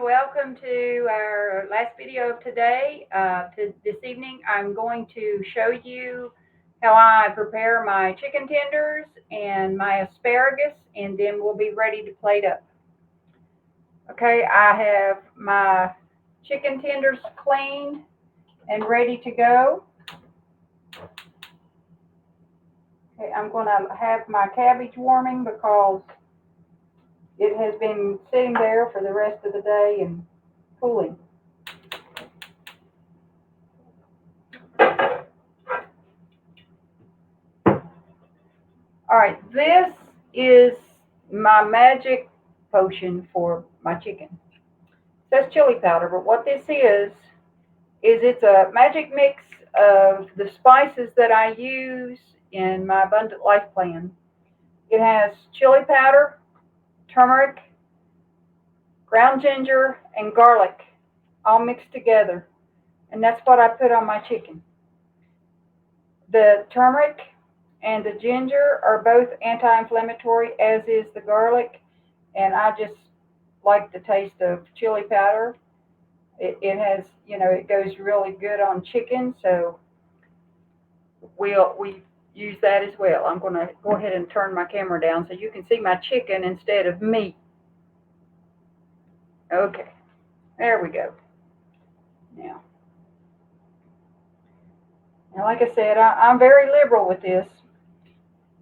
Welcome to our last video of today. This evening, I'm going to show you how I prepare my chicken tenders and my asparagus, and then we'll be ready to plate up. Okay, I have my chicken tenders cleaned and ready to go. Okay, I'm going to have my cabbage warming because it has been sitting there for the rest of the day and cooling. All right, this is my magic potion for my chicken. It says chili powder, but what this is it's a magic mix of the spices that I use in my Abundant Life plan. It has chili powder, turmeric, ground ginger, and garlic all mixed together, and that's what I put on my chicken. The turmeric and the ginger are both anti-inflammatory, as is the garlic, and I just like the taste of chili powder. It has, it goes really good on chicken, so we use that as well. I'm going to go ahead and turn my camera down so you can see my chicken instead of me. Okay, there we go. Now like I said, I'm very liberal with this.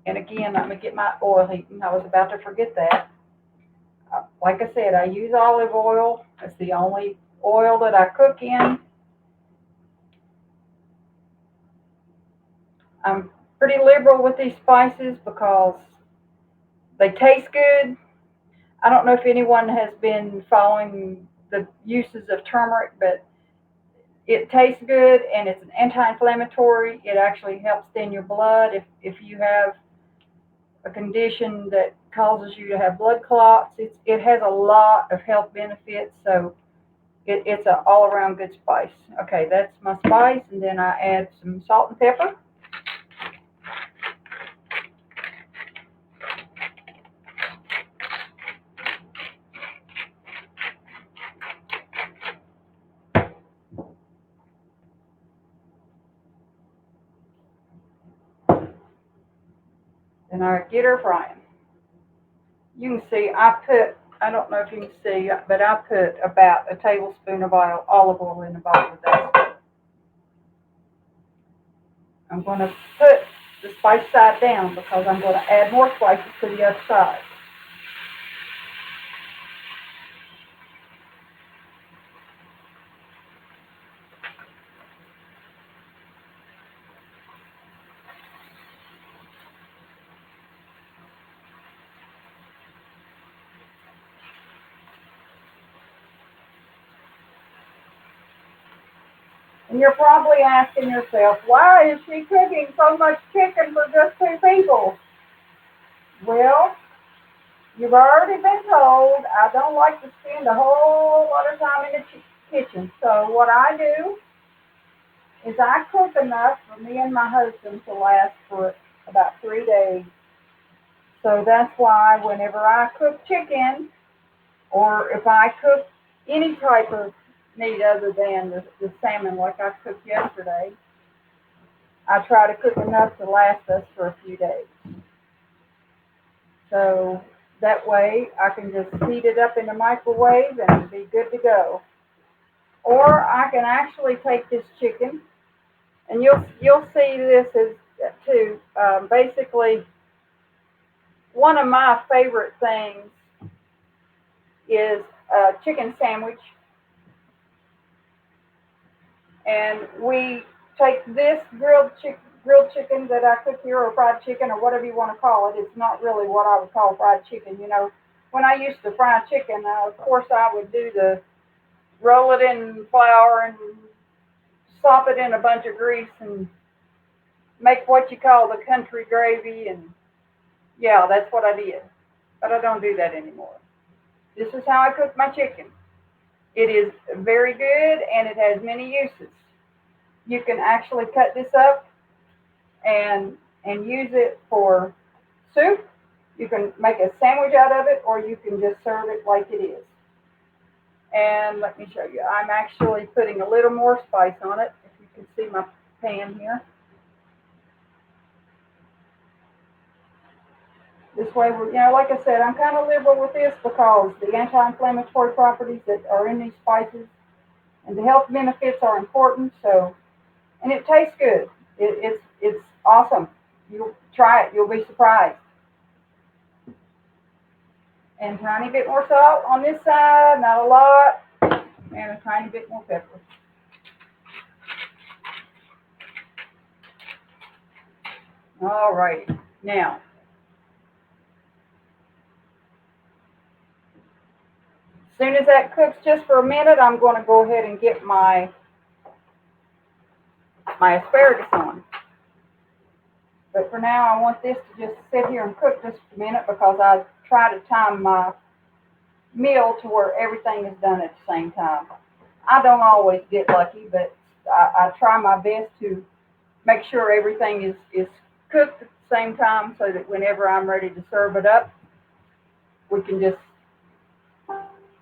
And again, let me get my oil heating. I was about to forget that. Like I said, I use olive oil. It's the only oil that I cook in. I'm pretty liberal with these spices because they taste good. I don't know if anyone has been following the uses of turmeric, but it tastes good and it's an anti-inflammatory. It actually helps thin your blood if you have a condition that causes you to have blood clots. It has a lot of health benefits, so it's an all-around good spice. Okay, that's my spice, and then I add some salt and pepper. And I get her frying. You can see I don't know if you can see, but I put about a tablespoon of olive oil in the bottom of that. I'm going to put the spice side down because I'm going to add more spices to the other side. And you're probably asking yourself, why is she cooking so much chicken for just 2 people? Well, you've already been told I don't like to spend a whole lot of time in the kitchen. So what I do is I cook enough for me and my husband to last for about 3 days. So that's why whenever I cook chicken, or if I cook any type of meat other than the salmon like I cooked yesterday, I try to cook enough to last us for a few days. So that way I can just heat it up in the microwave and be good to go. Or I can actually take this chicken, and you'll see this as too. Basically, one of my favorite things is a chicken sandwich. And we take this grilled chicken that I cook here, or fried chicken, or whatever you want to call it. It's not really what I would call fried chicken. When I used to fry chicken, of course I would roll it in flour and slop it in a bunch of grease and make what you call the country gravy. And yeah, that's what I did. But I don't do that anymore. This is how I cook my chicken. It is very good, and it has many uses. You can actually cut this up and use it for soup. You can make a sandwich out of it, or you can just serve it like it is. And let me show you. I'm actually putting a little more spice on it. If you can see my pan here. This way, like I said, I'm kind of liberal with this because the anti-inflammatory properties that are in these spices and the health benefits are important. So, and it tastes good. It's awesome. You'll try it. You'll be surprised. And a tiny bit more salt on this side, not a lot, and a tiny bit more pepper. All right, now, as soon as that cooks just for a minute, I'm going to go ahead and get my asparagus on. But for now, I want this to just sit here and cook just a minute because I try to time my meal to where everything is done at the same time. I don't always get lucky, but I try my best to make sure everything is cooked at the same time so that whenever I'm ready to serve it up, we can just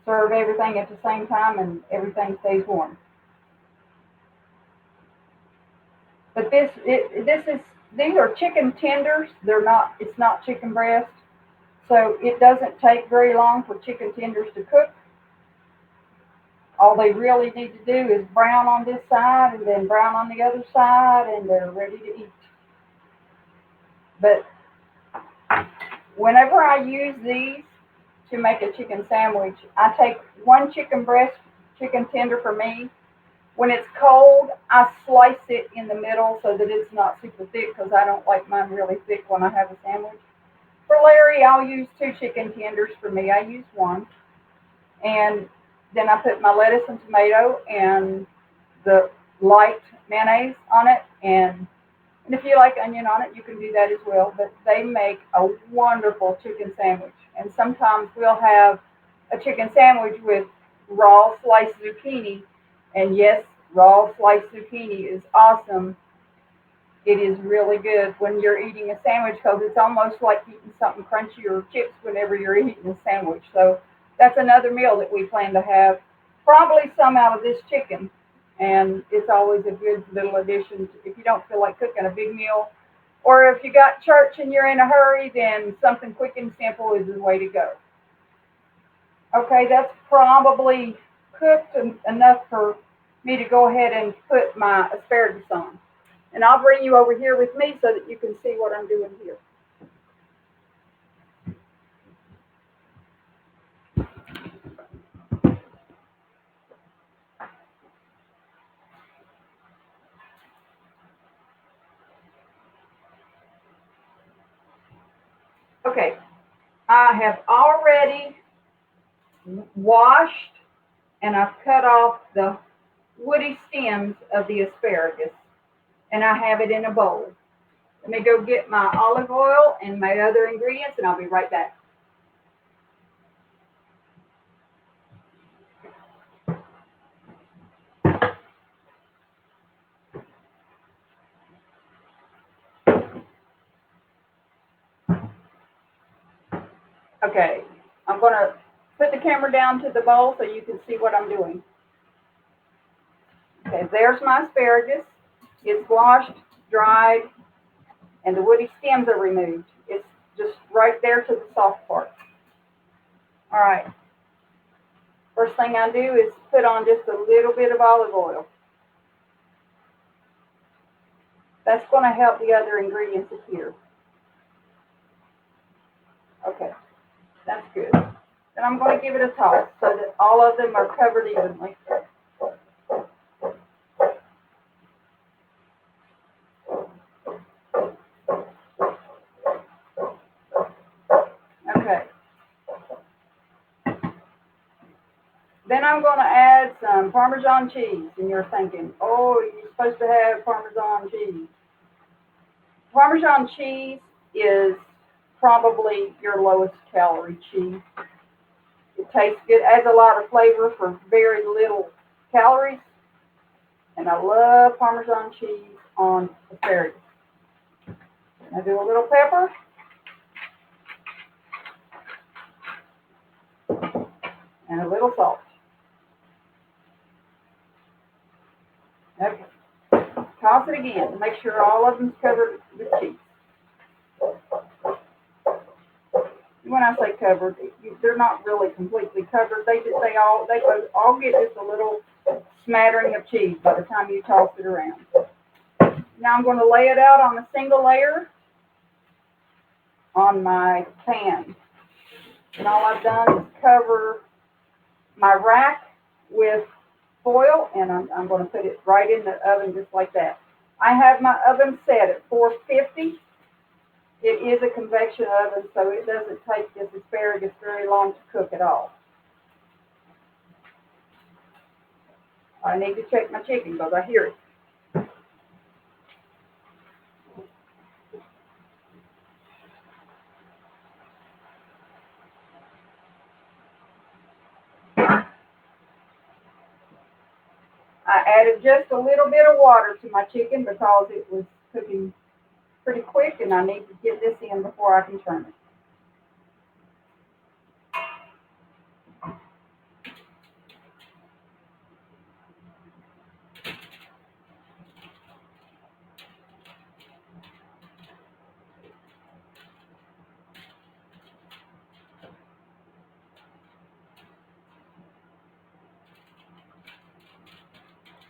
serve everything at the same time and everything stays warm. But these are chicken tenders. It's not chicken breast. So it doesn't take very long for chicken tenders to cook. All they really need to do is brown on this side and then brown on the other side, and they're ready to eat. But whenever I use these to make a chicken sandwich, I take one chicken tender for me. When it's cold, I slice it in the middle so that it's not super thick because I don't like mine really thick when I have a sandwich. For Larry, I'll use 2 chicken tenders. For me, I use 1. And then I put my lettuce and tomato and the light mayonnaise on it. And if you like onion on it, you can do that as well. But they make a wonderful chicken sandwich. And sometimes we'll have a chicken sandwich with raw sliced zucchini. And yes, raw sliced zucchini is awesome. It is really good when you're eating a sandwich because it's almost like eating something crunchy or chips whenever you're eating a sandwich. So that's another meal that we plan to have. Probably some out of this chicken. And it's always a good little addition if you don't feel like cooking a big meal. Or if you got church and you're in a hurry, then something quick and simple is the way to go. Okay, that's probably cooked enough for me to go ahead and put my asparagus on. And I'll bring you over here with me so that you can see what I'm doing here. Okay, I have already washed and I've cut off the woody stems of the asparagus and I have it in a bowl. Let me go get my olive oil and my other ingredients and I'll be right back. Okay, I'm going to put the camera down to the bowl so you can see what I'm doing. Okay, there's my asparagus. It's washed, dried, and the woody stems are removed. It's just right there to the soft part. All right. First thing I do is put on just a little bit of olive oil. That's going to help the other ingredients adhere. Okay, that's good. Then I'm going to give it a toss so that all of them are covered evenly. Okay. Then I'm going to add some Parmesan cheese, and you're thinking, oh, you're supposed to have Parmesan cheese. Parmesan cheese is probably your lowest calorie cheese. It tastes good, adds a lot of flavor for very little calories, and I love Parmesan cheese on asparagus. I do a little pepper. And a little salt. Okay. Toss it again to make sure all of them's covered with cheese. When I say covered, they're not really completely covered. They all get just a little smattering of cheese by the time you toss it around. Now I'm going to lay it out on a single layer on my pan. And all I've done is cover my rack with foil, and I'm going to put it right in the oven just like that. I have my oven set at 450. It is a convection oven, so it doesn't take this asparagus very long to cook at all. I need to check my chicken because I hear it. I added just a little bit of water to my chicken because it was cooking pretty quick, and I need to get this in before I can turn it.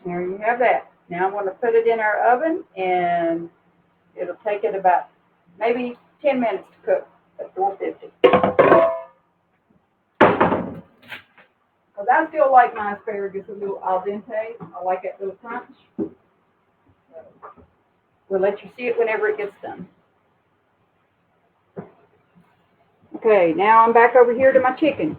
There you have that. Now I'm going to put it in our oven, and it'll take it about maybe 10 minutes to cook at 450. Because I still like my asparagus a little al dente. I like that little crunch. We'll let you see it whenever it gets done. Okay, now I'm back over here to my chicken.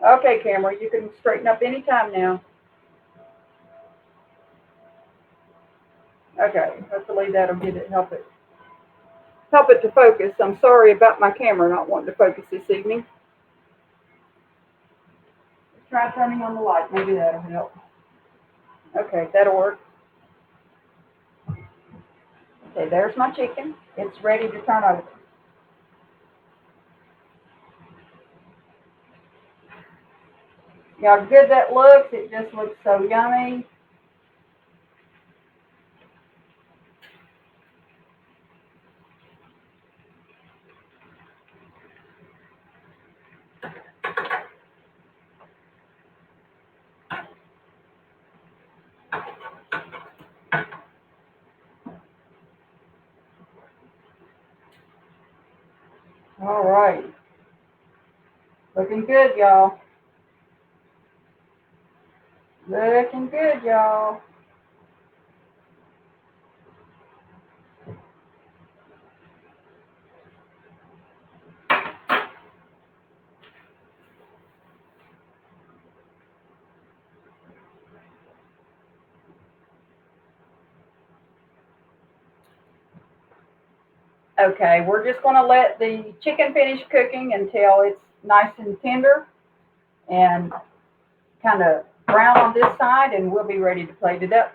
Okay, camera, you can straighten up anytime now. Okay, hopefully that'll help it to focus. I'm sorry about my camera not wanting to focus this evening. Let's try turning on the light. Maybe that'll help. Okay, that'll work. Okay, there's my chicken. It's ready to turn over. See how good that looks? It just looks so yummy. All right. Looking good, y'all. Looking good, y'all. Okay, we're just going to let the chicken finish cooking until it's nice and tender and kind of brown on this side, and we'll be ready to plate it up.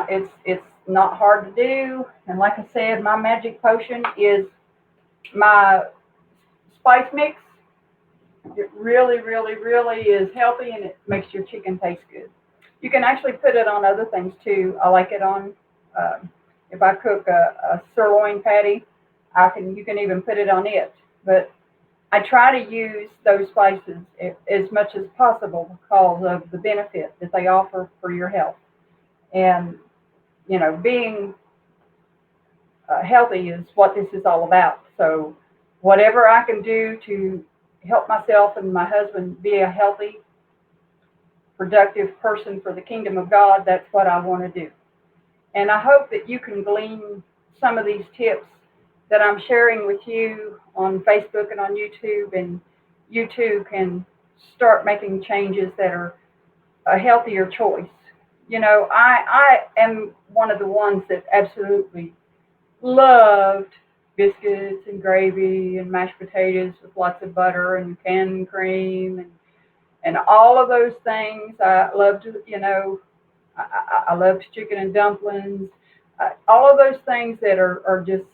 It's not hard to do, and like I said, my magic potion is my spice mix. It really, really, really is healthy, and it makes your chicken taste good. You can actually put it on other things too. I like it on if I cook a sirloin patty, you can even put it on it. But I try to use those spices as much as possible because of the benefit that they offer for your health. And being healthy is what this is all about. So whatever I can do to help myself and my husband be a healthy, productive person for the kingdom of God, that's what I want to do. And I hope that you can glean some of these tips that I'm sharing with you on Facebook and on YouTube, and you too can start making changes that are a healthier choice. I am one of the ones that absolutely loved biscuits and gravy and mashed potatoes with lots of butter and canned cream and And all of those things, I loved, I loved chicken and dumplings. All of those things that are just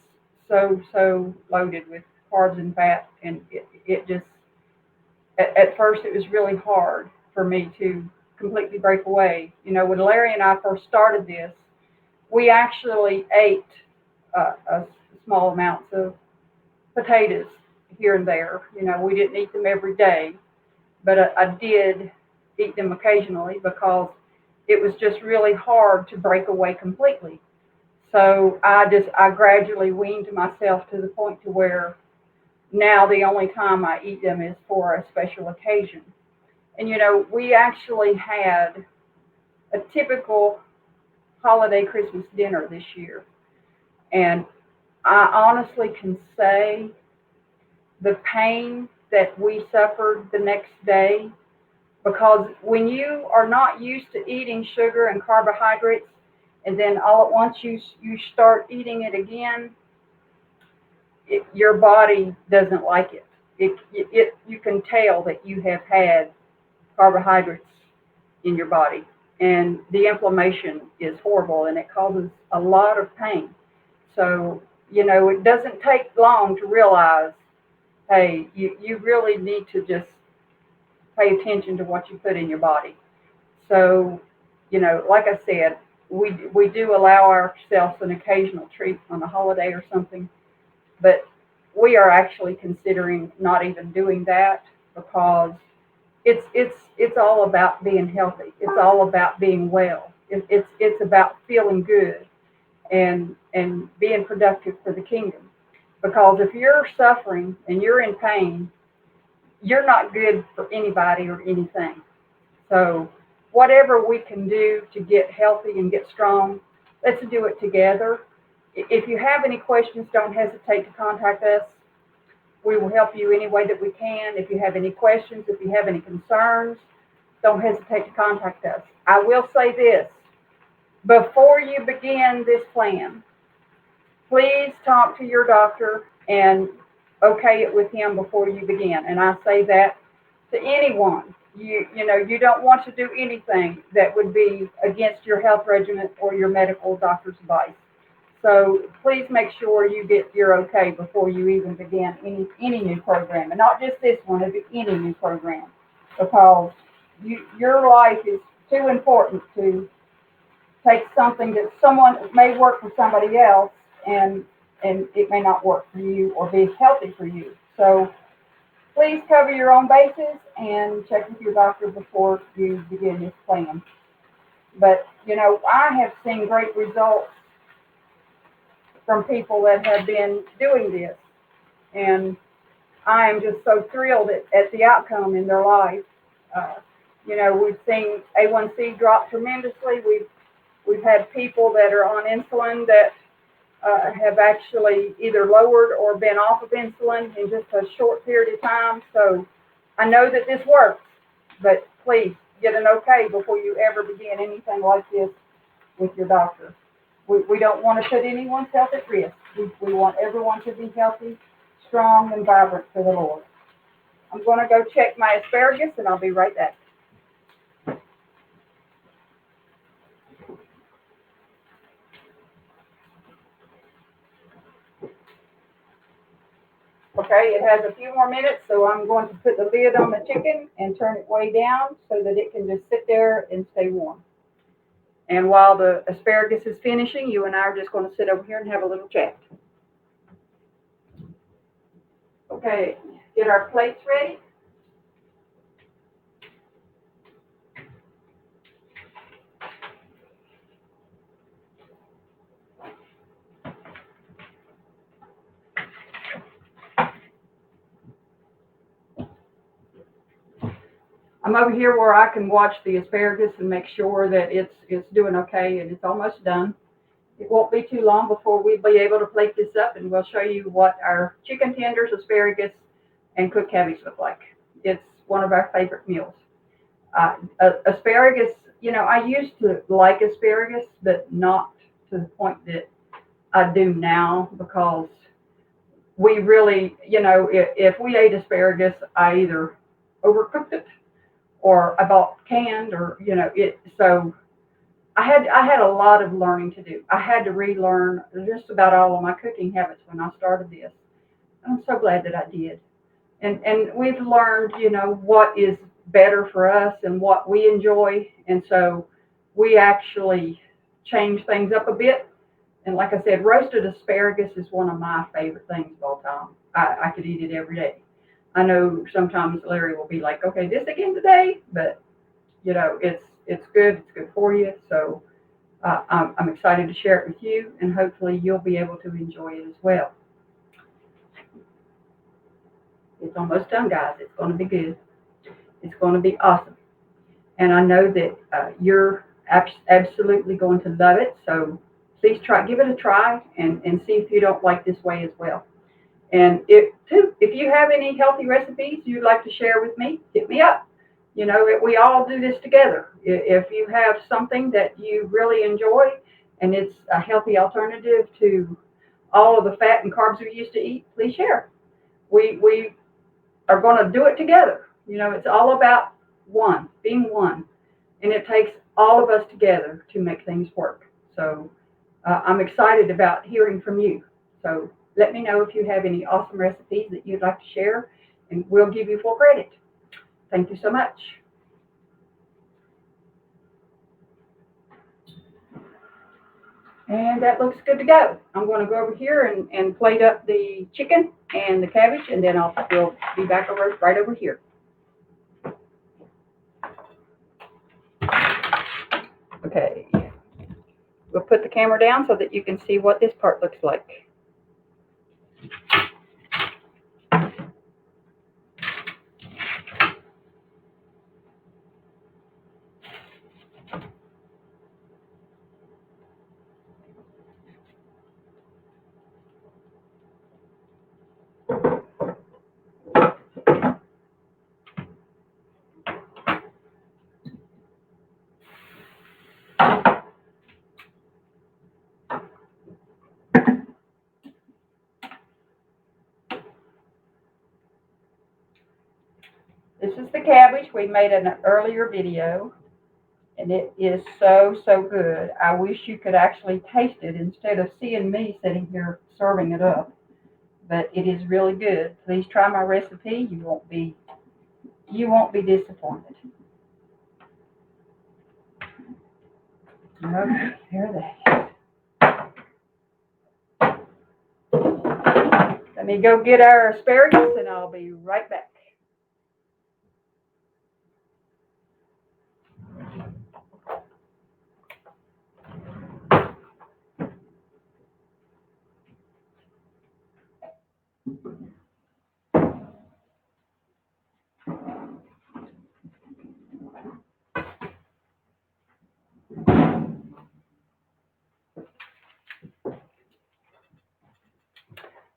so loaded with carbs and fat, and it just at first it was really hard for me to completely break away. When Larry and I first started this, we actually ate a small amounts of potatoes here and there. We didn't eat them every day, but I did eat them occasionally because it was just really hard to break away completely. So I gradually weaned myself to the point to where now the only time I eat them is for a special occasion. And we actually had a typical holiday Christmas dinner this year. And I honestly can say the pain that we suffered the next day, because when you are not used to eating sugar and carbohydrates, and then all at once you start eating it again, your body doesn't like it. You can tell that you have had carbohydrates in your body, and the inflammation is horrible, and it causes a lot of pain. So it doesn't take long to realize, hey, you really need to just pay attention to what you put in your body. So, like I said, we do allow ourselves an occasional treat on a holiday or something, but we are actually considering not even doing that, because it's all about being healthy. It's all about being well. It's about feeling good and being productive for the kingdom. Because if you're suffering and you're in pain, you're not good for anybody or anything. So whatever we can do to get healthy and get strong, let's do it together. If you have any questions, don't hesitate to contact us. We will help you any way that we can. If you have any questions, if you have any concerns, don't hesitate to contact us. I will say this: before you begin this plan, please talk to your doctor and okay it with him before you begin. And I say that to anyone. You don't want to do anything that would be against your health regimen or your medical doctor's advice. So please make sure you get your okay before you even begin any new program, and not just this one, but any new program, because your life is too important to take something that someone may work for somebody else, and it may not work for you or be healthy for you. So please cover your own bases and check with your doctor before you begin this plan. But I have seen great results from people that have been doing this, and I am just so thrilled at the outcome in their life. Uh, we've seen A1C drop tremendously. We've had people that are on insulin that have actually either lowered or been off of insulin in just a short period of time. So I know that this works, but please get an okay before you ever begin anything like this with your doctor. We don't want to put anyone's health at risk. We want everyone to be healthy, strong, and vibrant for the Lord. I'm going to go check my asparagus, and I'll be right back. Okay, it has a few more minutes, so I'm going to put the lid on the chicken and turn it way down so that it can just sit there and stay warm. And while the asparagus is finishing, you and I are just going to sit over here and have a little chat. Okay, get our plates ready. I'm over here where I can watch the asparagus and make sure that it's doing okay, and it's almost done. It won't be too long before we'll be able to plate this up, and we'll show you what our chicken tenders, asparagus, and cooked cabbage look like. It's one of our favorite meals. Asparagus, I used to like asparagus, but not to the point that I do now, because we really, if we ate asparagus, I either overcooked it or I bought canned, or it. So I had a lot of learning to do. I had to relearn just about all of my cooking habits when I started this. I'm so glad that I did. And we've learned, what is better for us and what we enjoy. And so we actually change things up a bit. And like I said, roasted asparagus is one of my favorite things of all time. I could eat it every day. I know sometimes Larry will be like, okay, this again today, but it's good. It's good for you. So I'm excited to share it with you, and hopefully you'll be able to enjoy it as well. It's almost done, guys. It's going to be good. It's going to be awesome. And I know that you're absolutely going to love it. So please give it a try, and see if you don't like this way as well. And if you have any healthy recipes you'd like to share with me, hit me up. We all do this together. If you have something that you really enjoy and it's a healthy alternative to all of the fat and carbs we used to eat, please share. We are going to do it together. It's all about being one. And it takes all of us together to make things work. So I'm excited about hearing from you. So let me know if you have any awesome recipes that you'd like to share, and we'll give you full credit. Thank you so much. And that looks good to go. I'm going to go over here and plate up the chicken and the cabbage, and then we'll be back right over here. Okay. We'll put the camera down so that you can see what this part looks like. This is the cabbage. We made an earlier video, and it is so, so good. I wish you could actually taste it instead of seeing me sitting here serving it up. But it is really good. Please try my recipe. You won't be disappointed. Okay, here they are. Let me go get our asparagus, and I'll be right back.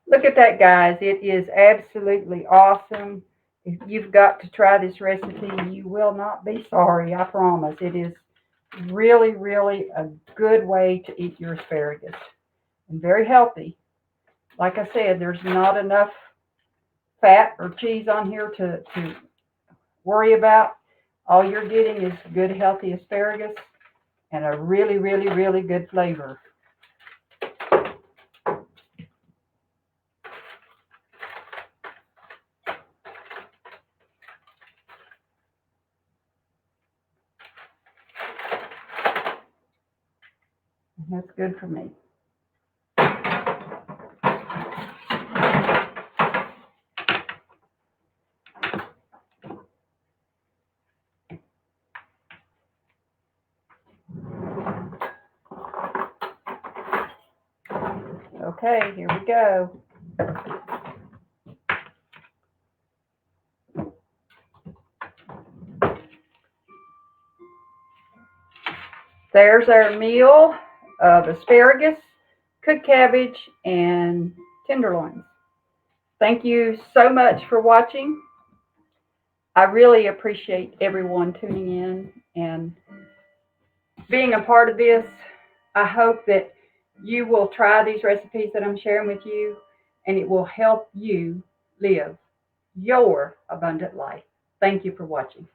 Look at that, guys. It is absolutely awesome. If you've got to try this recipe, you will not be sorry, I promise. It is really, really a good way to eat your asparagus, and very healthy. Like I said, there's not enough fat or cheese on here to worry about. All you're getting is good, healthy asparagus and a really, really, really good flavor. That's good for me. Okay, here we go. There's our meal of asparagus, cooked cabbage, and tenderloins. Thank you so much for watching. I really appreciate everyone tuning in and being a part of this. I hope that you will try these recipes that I'm sharing with you, and it will help you live your abundant life. Thank you for watching.